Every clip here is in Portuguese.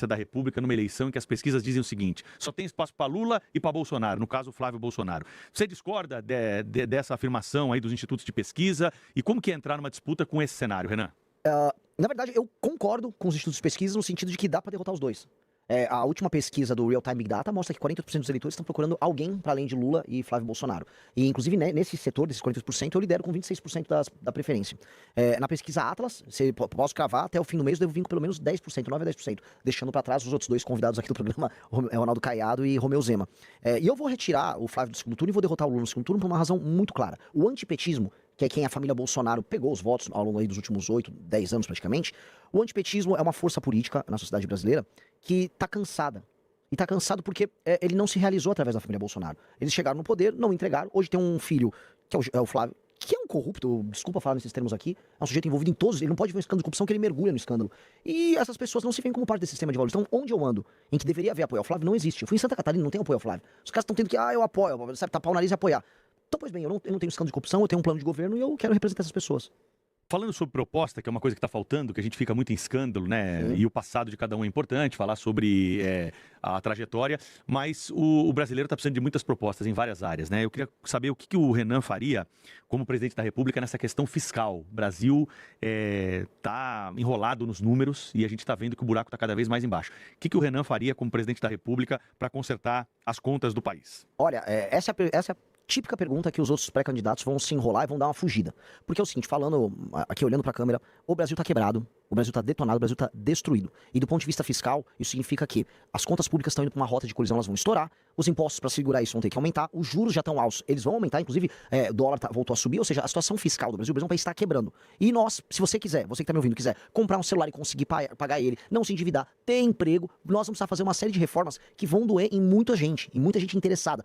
da República numa eleição em que as pesquisas dizem o seguinte: só tem espaço para Lula e para Bolsonaro, no caso Flávio Bolsonaro. Você discorda dessa afirmação aí dos institutos de pesquisa? E como que é entrar numa disputa com esse cenário, Renan? Na verdade, eu concordo com os institutos de pesquisa no sentido de que dá para derrotar os dois. A última pesquisa do Real Time Big Data mostra que 40% dos eleitores estão procurando alguém para além de Lula e Flávio Bolsonaro. E, inclusive, né, nesse setor, desses 40%, eu lidero com 26% da preferência. Na pesquisa Atlas, posso cravar, até o fim do mês eu devo vir com pelo menos 10%, 9 a 10%, deixando para trás os outros dois convidados aqui do programa, Ronaldo Caiado e Romeu Zema. E eu vou retirar o Flávio do segundo turno e vou derrotar o Lula no segundo turno por uma razão muito clara. O antipetismo, que é quem a família Bolsonaro pegou os votos ao longo aí dos últimos 8, 10 anos praticamente, o antipetismo é uma força política na sociedade brasileira que está cansada. E está cansado porque ele não se realizou através da família Bolsonaro. Eles chegaram no poder, não entregaram. Hoje tem um filho, que é o Flávio, que é um corrupto, desculpa falar nesses termos aqui, é um sujeito envolvido em todos, ele não pode ver um escândalo de corrupção que ele mergulha no escândalo. E essas pessoas não se veem como parte desse sistema de valores. Então, onde eu ando, em que deveria haver apoio ao Flávio, não existe. Eu fui em Santa Catarina, não tem apoio ao Flávio. Os caras estão tendo que, eu apoio, sabe, tapar o nariz e apoiar. Então, pois bem, eu não tenho escândalo de corrupção, eu tenho um plano de governo e eu quero representar essas pessoas. Falando sobre proposta, que é uma coisa que está faltando, que a gente fica muito em escândalo, né? Sim. E o passado de cada um é importante, falar sobre a trajetória, mas o brasileiro está precisando de muitas propostas em várias áreas, né? Eu queria saber o que o Renan faria como presidente da República nessa questão fiscal. O Brasil está enrolado nos números e a gente está vendo que o buraco está cada vez mais embaixo. O que o Renan faria como presidente da República para consertar as contas do país? Olha, essa é a típica pergunta que os outros pré-candidatos vão se enrolar e vão dar uma fugida. Porque é o seguinte, falando aqui, olhando para a câmera, o Brasil está quebrado, o Brasil está detonado, o Brasil está destruído. E do ponto de vista fiscal, isso significa que as contas públicas estão indo para uma rota de colisão, elas vão estourar, os impostos para segurar isso vão ter que aumentar, os juros já estão altos, eles vão aumentar, inclusive o dólar voltou a subir, ou seja, a situação fiscal do Brasil, o Brasil é um país que está quebrando. E nós, se você quiser, você que está me ouvindo, quiser comprar um celular e conseguir pagar ele, não se endividar, ter emprego, nós vamos precisar fazer uma série de reformas que vão doer em muita gente interessada.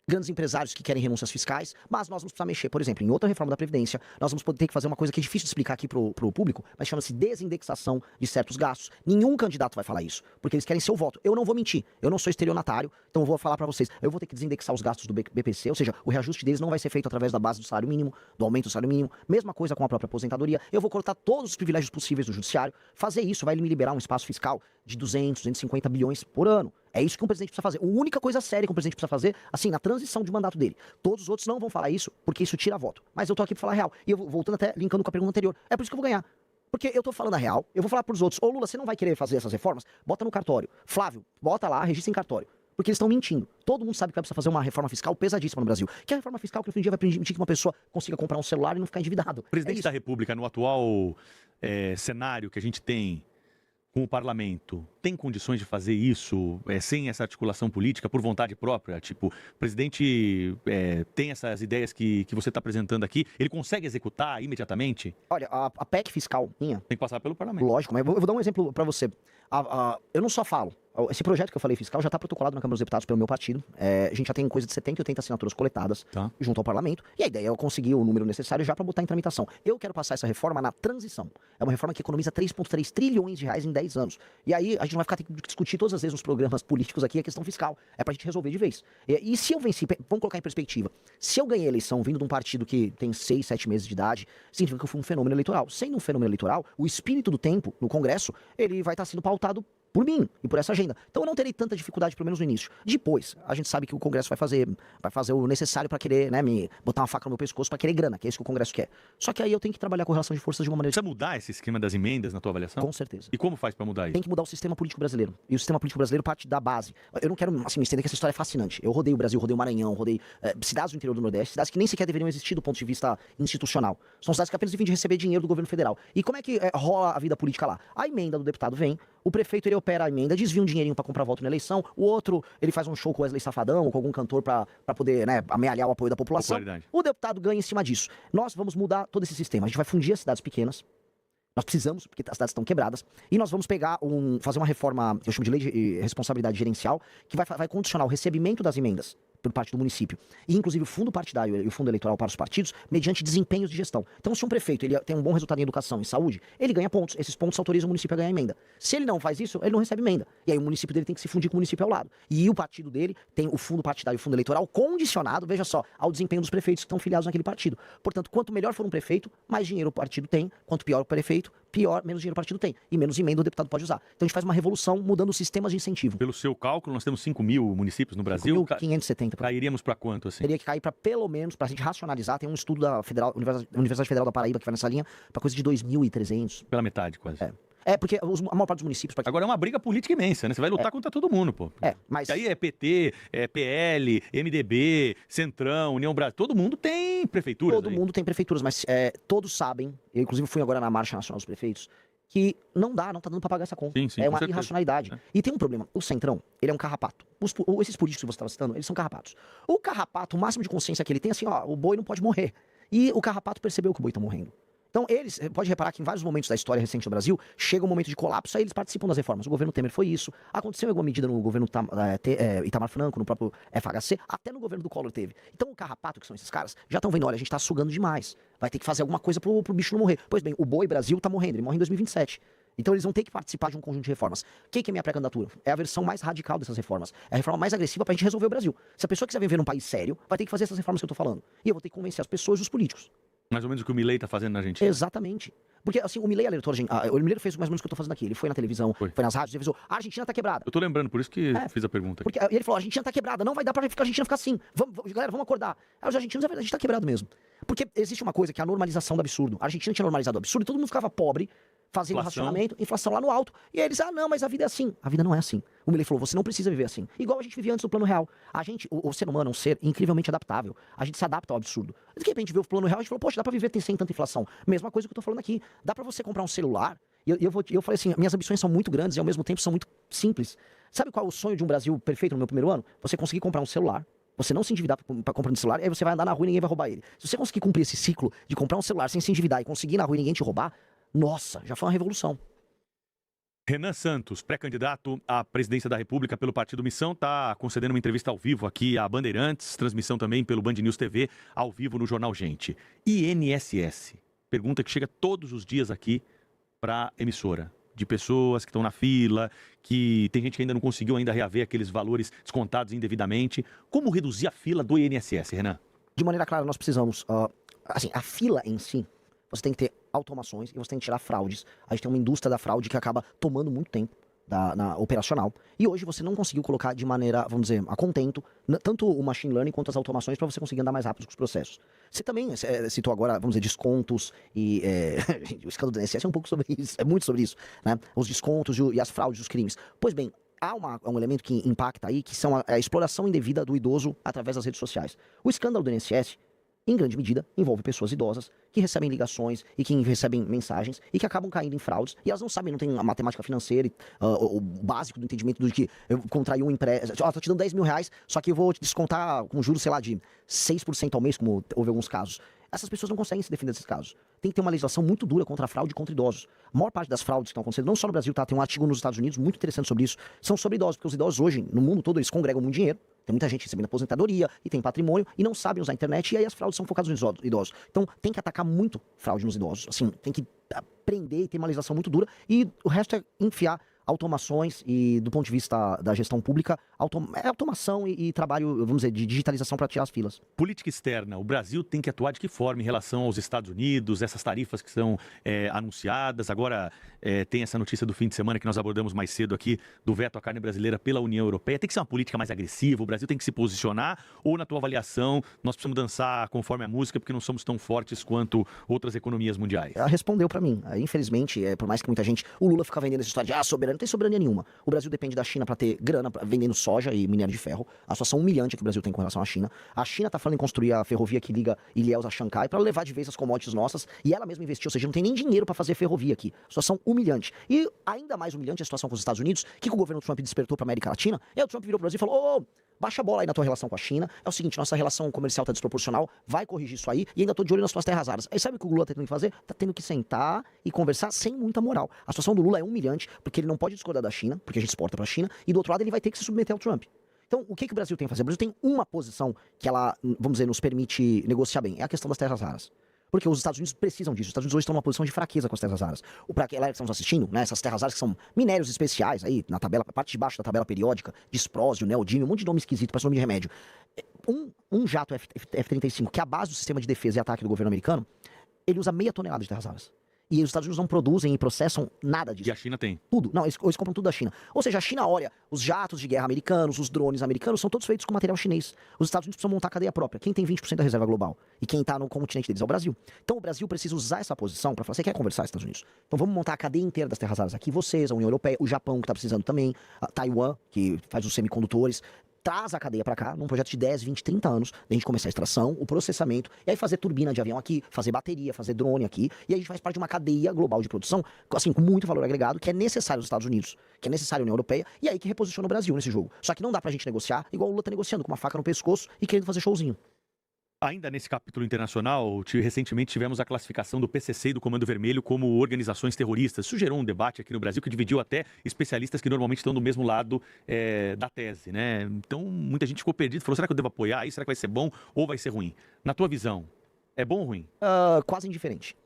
Grandes empresários que querem renúncias fiscais, mas nós vamos precisar mexer, por exemplo, em outra reforma da Previdência, nós vamos ter que fazer uma coisa que é difícil de explicar aqui pro público, mas chama-se desindexação de certos gastos. Nenhum candidato vai falar isso, porque eles querem seu voto. Eu não vou mentir, eu não sou estelionatário, então eu vou falar pra vocês, eu vou ter que desindexar os gastos do BPC, ou seja, o reajuste deles não vai ser feito através da base do salário mínimo, do aumento do salário mínimo, mesma coisa com a própria aposentadoria, eu vou cortar todos os privilégios possíveis do judiciário, fazer isso vai me liberar um espaço fiscal de 200, 250 bilhões por ano. É isso que um presidente precisa fazer. A única coisa séria que um presidente precisa fazer, assim, na transição de mandato dele. Todos os outros não vão falar isso, porque isso tira voto. Mas eu tô aqui pra falar a real. E eu voltando até, linkando com a pergunta anterior. É por isso que eu vou ganhar. Porque eu tô falando a real, eu vou falar pros outros, Lula, você não vai querer fazer essas reformas? Bota no cartório. Flávio, bota lá, registra em cartório. Porque eles estão mentindo. Todo mundo sabe que vai precisar fazer uma reforma fiscal pesadíssima no Brasil. Que é a reforma fiscal que no fim do dia vai permitir que uma pessoa consiga comprar um celular e não ficar endividado. Presidente da República, no atual cenário que a gente tem com o parlamento, tem condições de fazer isso sem essa articulação política, por vontade própria? Tipo, o presidente tem essas ideias que você está apresentando aqui, ele consegue executar imediatamente? Olha, a PEC fiscal minha... Tem que passar pelo parlamento. Lógico, mas eu vou dar um exemplo para você. Eu não só falo. Esse projeto que eu falei fiscal já está protocolado na Câmara dos Deputados pelo meu partido. A gente já tem coisa de 70 e 80 assinaturas coletadas junto ao parlamento. E a ideia é eu conseguir o número necessário já para botar em tramitação. Eu quero passar essa reforma na transição. É uma reforma que economiza 3,3 trilhões de reais em 10 anos. E aí a gente não vai ficar tendo que discutir todas as vezes nos programas políticos aqui a questão fiscal. É pra gente resolver de vez. E se eu venci, vamos colocar em perspectiva, se eu ganhei a eleição vindo de um partido que tem 6, 7 meses de idade, significa que eu fui um fenômeno eleitoral. Sendo um fenômeno eleitoral, o espírito do tempo no Congresso, ele vai estar sendo pautado por mim e por essa agenda. Então eu não terei tanta dificuldade, pelo menos no início. Depois, a gente sabe que o Congresso vai fazer o necessário pra querer, né, me botar uma faca no meu pescoço pra querer grana, que é isso que o Congresso quer. Só que aí eu tenho que trabalhar com relação de forças de uma maneira... Precisa mudar esse esquema das emendas na tua avaliação? Com certeza. E como faz pra mudar isso? Tem que mudar o sistema político brasileiro. E o sistema político brasileiro parte da base. Eu não quero, assim, me estender que essa história é fascinante. Eu rodei o Brasil, rodei o Maranhão, rodei cidades do interior do Nordeste, cidades que nem sequer deveriam existir do ponto de vista institucional. São cidades que apenas vivem de receber dinheiro do governo federal. E como é que rola a vida política lá? A emenda do deputado vem, o prefeito ele opera a emenda, desvia um dinheirinho pra comprar voto na eleição, o outro ele faz um show com o Wesley Safadão ou com algum cantor pra poder, né, amealhar o apoio da população. O deputado ganha em cima disso. Nós vamos mudar todo esse sistema. A gente vai fundir as cidades pequenas. Nós precisamos, porque as cidades estão quebradas, e nós vamos fazer uma reforma, que eu chamo de lei de responsabilidade gerencial, que vai condicionar o recebimento das emendas por parte do município, e inclusive o fundo partidário e o fundo eleitoral para os partidos, mediante desempenhos de gestão. Então, se um prefeito ele tem um bom resultado em educação e saúde, ele ganha pontos. Esses pontos autorizam o município a ganhar emenda. Se ele não faz isso, ele não recebe emenda. E aí o município dele tem que se fundir com o município ao lado. E o partido dele tem o fundo partidário e o fundo eleitoral condicionado, veja só, ao desempenho dos prefeitos que estão filiados naquele partido. Portanto, quanto melhor for um prefeito, mais dinheiro o partido tem. Quanto pior o prefeito, pior, menos dinheiro o partido tem. E menos emenda o deputado pode usar. Então a gente faz uma revolução mudando os sistemas de incentivo. Pelo seu cálculo, nós temos 5.000 municípios no Brasil. 5.570. Cairíamos para quanto, assim? Teria que cair para pelo menos, para a gente racionalizar, tem um estudo da Universidade Federal da Paraíba que vai nessa linha, para coisa de 2.300. Pela metade, quase. Porque a maior parte dos municípios... Agora é uma briga política imensa, né? Você vai lutar contra todo mundo, pô. Mas... E aí é PT, é PL, MDB, Centrão, União Brasil, todo mundo tem prefeituras. Todo mundo tem prefeituras, mas todos sabem, eu inclusive fui agora na Marcha Nacional dos Prefeitos, que não tá dando pra pagar essa conta. Sim, é uma irracionalidade. E tem um problema, o Centrão, ele é um carrapato. Esses políticos que você estava citando, eles são carrapatos. O carrapato, o máximo de consciência que ele tem, assim, o boi não pode morrer. E o carrapato percebeu que o boi tá morrendo. Então, eles, pode reparar que em vários momentos da história recente do Brasil, chega um momento de colapso, aí eles participam das reformas. O governo Temer foi isso, aconteceu em alguma medida no governo Itamar Franco, no próprio FHC, até no governo do Collor teve. Então, o carrapato, que são esses caras, já estão vendo, olha, a gente tá sugando demais, vai ter que fazer alguma coisa pro bicho não morrer. Pois bem, o boi Brasil tá morrendo, ele morre em 2027. Então eles vão ter que participar de um conjunto de reformas. O que é minha pré-candidatura? É a versão mais radical dessas reformas. É a reforma mais agressiva pra gente resolver o Brasil. Se a pessoa quiser viver num país sério, vai ter que fazer essas reformas que eu tô falando. E eu vou ter que convencer as pessoas e os políticos. Mais ou menos o que o Milei tá fazendo na Argentina. Exatamente. Porque, assim, o Milei alertou a gente. O Milei fez mais ou menos o que eu tô fazendo aqui. Ele foi na televisão, foi nas rádios, ele avisou, a Argentina tá quebrada. Eu tô lembrando, por isso que fiz a pergunta. Porque ele falou, a Argentina tá quebrada, não vai dar pra a Argentina ficar assim. Galera, vamos acordar. Aí os argentinos, a gente tá quebrado mesmo. Porque existe uma coisa que é a normalização do absurdo. A Argentina tinha normalizado o absurdo e todo mundo ficava pobre, fazendo racionamento, inflação lá no alto. E aí eles, não, mas a vida é assim. A vida não é assim. O Milei falou, você não precisa viver assim. Igual a gente vivia antes do plano real. A gente, o ser humano é um ser incrivelmente adaptável. A gente se adapta ao absurdo. De repente viu o plano real, a gente falou, poxa, dá pra viver sem tanta inflação. Mesma coisa que eu tô falando aqui. Dá pra você comprar um celular. E eu falei assim, minhas ambições são muito grandes e ao mesmo tempo são muito simples. Sabe qual é o sonho de um Brasil perfeito no meu primeiro ano? Você conseguir comprar um celular. Você não se endividar pra comprar um celular, e aí você vai andar na rua e ninguém vai roubar ele. Se você conseguir cumprir esse ciclo de comprar um celular sem se endividar e conseguir ir na rua e ninguém te roubar, nossa, já foi uma revolução. Renan Santos, pré-candidato à presidência da República pelo Partido Missão, está concedendo uma entrevista ao vivo aqui à Bandeirantes, transmissão também pelo Band News TV, ao vivo no Jornal Gente. INSS, pergunta que chega todos os dias aqui para a emissora, de pessoas que estão na fila, que tem gente que ainda não conseguiu ainda reaver aqueles valores descontados indevidamente. Como reduzir a fila do INSS, Renan? De maneira clara, nós precisamos, assim, a fila em si, você tem que ter automações e você tem que tirar fraudes. A gente tem uma indústria da fraude que acaba tomando muito tempo na operacional. E hoje você não conseguiu colocar de maneira, vamos dizer, a contento, tanto o machine learning quanto as automações para você conseguir andar mais rápido com os processos. Você também citou agora, vamos dizer, descontos e o escândalo do INSS é um pouco sobre isso, é muito sobre isso, né? Os descontos e as fraudes, os crimes. Pois bem, há um elemento que impacta aí, que são a exploração indevida do idoso através das redes sociais. O escândalo do INSS, em grande medida, envolve pessoas idosas que recebem ligações e que recebem mensagens e que acabam caindo em fraudes e elas não sabem, não tem a matemática financeira, o básico do entendimento do que eu contraí um empréstimo, tô te dando 10 mil reais, só que eu vou te descontar com juros, sei lá, de 6% ao mês, como houve alguns casos. Essas pessoas não conseguem se defender desses casos. Tem que ter uma legislação muito dura contra a fraude e contra idosos. A maior parte das fraudes que estão acontecendo, não só no Brasil, tá? Tem um artigo nos Estados Unidos muito interessante sobre isso, são sobre idosos, porque os idosos hoje, no mundo todo, eles congregam muito dinheiro, tem muita gente recebendo aposentadoria e tem patrimônio e não sabem usar a internet e aí as fraudes são focadas nos idosos. Então tem que atacar muito fraude nos idosos, assim, tem que prender e ter uma legislação muito dura e o resto é enfiar automações e, do ponto de vista da gestão pública, automação e trabalho, vamos dizer, de digitalização para tirar as filas. Política externa. O Brasil tem que atuar de que forma em relação aos Estados Unidos, essas tarifas que são anunciadas? Agora tem essa notícia do fim de semana que nós abordamos mais cedo aqui, do veto à carne brasileira pela União Europeia. Tem que ser uma política mais agressiva? O Brasil tem que se posicionar? Ou, na tua avaliação, nós precisamos dançar conforme a música porque não somos tão fortes quanto outras economias mundiais? Ela respondeu para mim. Infelizmente, por mais que muita gente... O Lula fica vendendo essa história de soberania. Não tem soberania nenhuma. O Brasil depende da China para ter grana, vendendo soja e minério de ferro. A situação humilhante que o Brasil tem com relação à China. A China tá falando em construir a ferrovia que liga Ilhéus a Xangai para levar de vez as commodities nossas e ela mesma investiu, ou seja, não tem nem dinheiro para fazer ferrovia aqui. Situação humilhante. E ainda mais humilhante a situação com os Estados Unidos, que o governo Trump despertou para América Latina. E aí o Trump virou pro Brasil e falou: baixa a bola aí na tua relação com a China. É o seguinte, nossa relação comercial tá desproporcional, vai corrigir isso aí e ainda tô de olho nas tuas terras raras. Aí sabe o que o Lula tá tendo que fazer? Tá tendo que sentar e conversar sem muita moral. A situação do Lula é humilhante, porque ele não pode discordar da China, porque a gente exporta pra China, e do outro lado ele vai ter que se submeter ao Trump. Então, o que o Brasil tem que fazer? O Brasil tem uma posição que ela, vamos dizer, nos permite negociar bem. É a questão das terras raras. Porque os Estados Unidos precisam disso. Os Estados Unidos hoje estão numa posição de fraqueza com as terras raras. Para aquela que estamos assistindo, né, essas terras raras que são minérios especiais, aí na tabela, a parte de baixo da tabela periódica, disprósio, neodímio, um monte de nome esquisito, parece nome de remédio. Um jato F-35, que é a base do sistema de defesa e ataque do governo americano, ele usa 0,5 tonelada de terras raras. E os Estados Unidos não produzem e processam nada disso. E a China tem. Tudo. Não, eles compram tudo da China. Ou seja, a China olha, os jatos de guerra americanos, os drones americanos, são todos feitos com material chinês. Os Estados Unidos precisam montar a cadeia própria. Quem tem 20% da reserva global? E quem tá no continente deles é o Brasil. Então o Brasil precisa usar essa posição para falar, você quer conversar, Estados Unidos? Então vamos montar a cadeia inteira das terras raras aqui. Vocês, a União Europeia, o Japão, que tá precisando também, a Taiwan, que faz os semicondutores. Traz a cadeia para cá, num projeto de 10, 20, 30 anos, a gente começar a extração, o processamento, e aí fazer turbina de avião aqui, fazer bateria, fazer drone aqui, e a gente faz parte de uma cadeia global de produção, assim, com muito valor agregado, que é necessário aos Estados Unidos, que é necessário à União Europeia, e aí que reposiciona o Brasil nesse jogo. Só que não dá pra gente negociar igual o Lula tá negociando, com uma faca no pescoço e querendo fazer showzinho. Ainda nesse capítulo internacional, recentemente tivemos a classificação do PCC e do Comando Vermelho como organizações terroristas. Isso gerou um debate aqui no Brasil que dividiu até especialistas que normalmente estão do mesmo lado da tese, né? Então, muita gente ficou perdida, falou, será que eu devo apoiar isso? Será que vai ser bom ou vai ser ruim? Na tua visão, é bom ou ruim? Quase indiferente.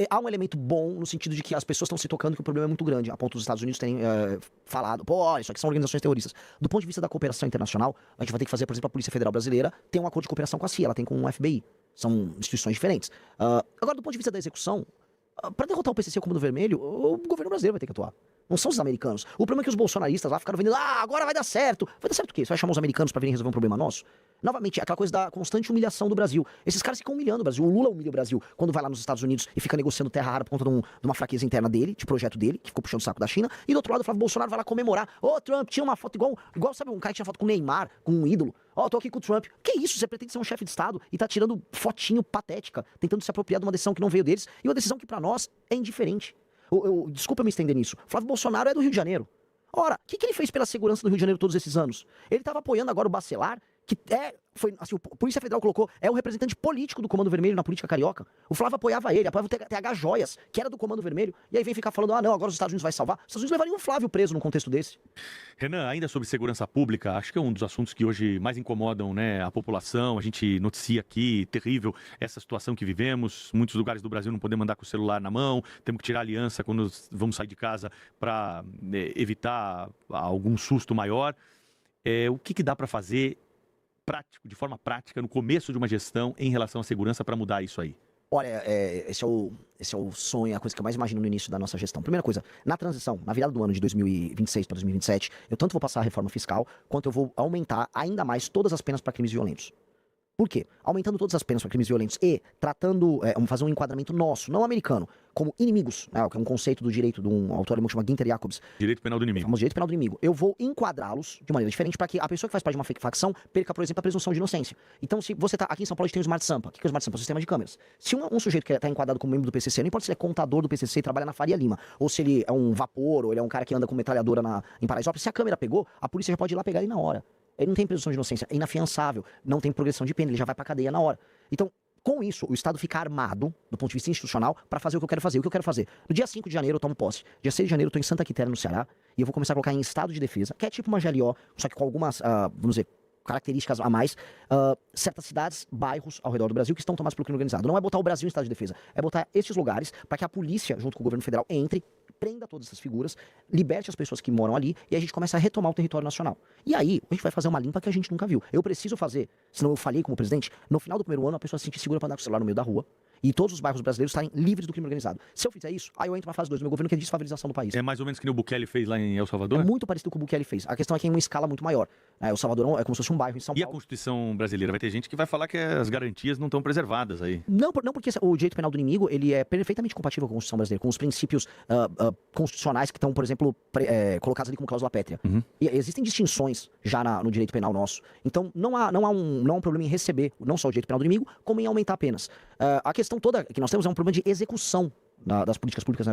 Há um elemento bom no sentido de que as pessoas estão se tocando que o problema é muito grande, a ponto dos Estados Unidos terem falado, pô, isso aqui são organizações terroristas. Do ponto de vista da cooperação internacional, a gente vai ter que fazer, por exemplo, a Polícia Federal Brasileira tem um acordo de cooperação com a CIA, ela tem com o FBI. São instituições diferentes. Agora, do ponto de vista da execução, para derrotar o PCC e o Comando Vermelho, o governo brasileiro vai ter que atuar. Não são os americanos. O problema é que os bolsonaristas lá ficaram vendendo, agora vai dar certo. Vai dar certo o quê? Você vai chamar os americanos pra virem resolver um problema nosso? Novamente, aquela coisa da constante humilhação do Brasil. Esses caras ficam humilhando o Brasil. O Lula humilha o Brasil quando vai lá nos Estados Unidos e fica negociando terra rara por conta de uma fraqueza interna dele, de projeto dele, que ficou puxando o saco da China. E do outro lado, o Flávio Bolsonaro vai lá comemorar. Trump, tinha uma foto igual, sabe, um cara que tinha foto com o Neymar, com um ídolo. Tô aqui com o Trump. Que isso? Você pretende ser um chefe de Estado e tá tirando fotinho patética, tentando se apropriar de uma decisão que não veio deles e uma decisão que pra nós é indiferente. Desculpa me estender nisso. Flávio Bolsonaro é do Rio de Janeiro. Ora, o que ele fez pela segurança do Rio de Janeiro todos esses anos? Ele estava apoiando agora o Bacelar, que foi, assim, a Polícia Federal colocou, é o representante político do Comando Vermelho na política carioca. O Flávio apoiava ele, apoiava o TH Joias, que era do Comando Vermelho, e aí vem ficar falando, não, agora os Estados Unidos vai salvar. Os Estados Unidos levariam o Flávio preso num contexto desse. Renan, ainda sobre segurança pública, acho que é um dos assuntos que hoje mais incomodam, né, a população. A gente noticia aqui, terrível, essa situação que vivemos. Muitos lugares do Brasil não podemos andar com o celular na mão, temos que tirar a aliança quando vamos sair de casa para evitar algum susto maior. O que dá para fazer de forma prática, no começo de uma gestão em relação à segurança para mudar isso aí? Olha, esse é o sonho, a coisa que eu mais imagino no início da nossa gestão. Primeira coisa, na transição, na virada do ano de 2026 para 2027, eu tanto vou passar a reforma fiscal, quanto eu vou aumentar ainda mais todas as penas para crimes violentos. Por quê? Aumentando todas as penas para crimes violentos e tratando, vamos fazer um enquadramento nosso, não americano, como inimigos, né, que é um conceito do direito de um autor alemão que chama Günther Jacobs. Direito penal do inimigo. Famoso direito penal do inimigo. Eu vou enquadrá-los de maneira diferente para que a pessoa que faz parte de uma facção perca, por exemplo, a presunção de inocência. Então, se você tá aqui em São Paulo, a gente tem o Smart Sampa. O que é o Smart Sampa? É um sistema de câmeras. Se um sujeito que está enquadrado como membro do PCC, não importa se ele é contador do PCC e trabalha na Faria Lima, ou se ele é um vapor, ou ele é um cara que anda com metralhadora em Paraisópolis, se a câmera pegou, a polícia já pode ir lá pegar ele na hora. Ele não tem presunção de inocência, é inafiançável, não tem progressão de pena, ele já vai pra cadeia na hora. Então, com isso, o Estado fica armado, do ponto de vista institucional, para fazer o que eu quero fazer. O que eu quero fazer? No dia 5 de janeiro eu tomo posse. Dia 6 de janeiro eu tô em Santa Quitéria, no Ceará, e eu vou começar a colocar em estado de defesa, que é tipo uma GLO, só que com algumas, vamos dizer, características a mais, certas cidades, bairros ao redor do Brasil que estão tomados pelo crime organizado. Não é botar o Brasil em estado de defesa, é botar esses lugares para que a polícia, junto com o governo federal, entre, prenda todas essas figuras, liberte as pessoas que moram ali e a gente começa a retomar o território nacional. E aí, a gente vai fazer uma limpa que a gente nunca viu. Eu preciso fazer, senão eu falhei como presidente, no final do primeiro ano a pessoa se sentir segura para andar com o celular no meio da rua e todos os bairros brasileiros estarem livres do crime organizado. Se eu fizer isso, aí eu entro na fase 2 do meu governo, que é a desfavelização do país. É mais ou menos que o Bukele fez lá em El Salvador? É muito parecido com o que o Bukele fez. A questão é que é em uma escala muito maior. El Salvador é como se fosse um bairro em São Paulo. E a Constituição brasileira? Vai ter gente que vai falar que as garantias não estão preservadas aí. Não, porque o direito penal do inimigo, ele é perfeitamente compatível com a Constituição brasileira, com os princípios constitucionais que estão, por exemplo, colocados ali como cláusula pétrea. Uhum. E existem distinções já no direito penal nosso. Então, não há um problema em receber não só o direito penal do inimigo, como em aumentar penas. A questão toda que nós temos é um problema de execução das políticas públicas.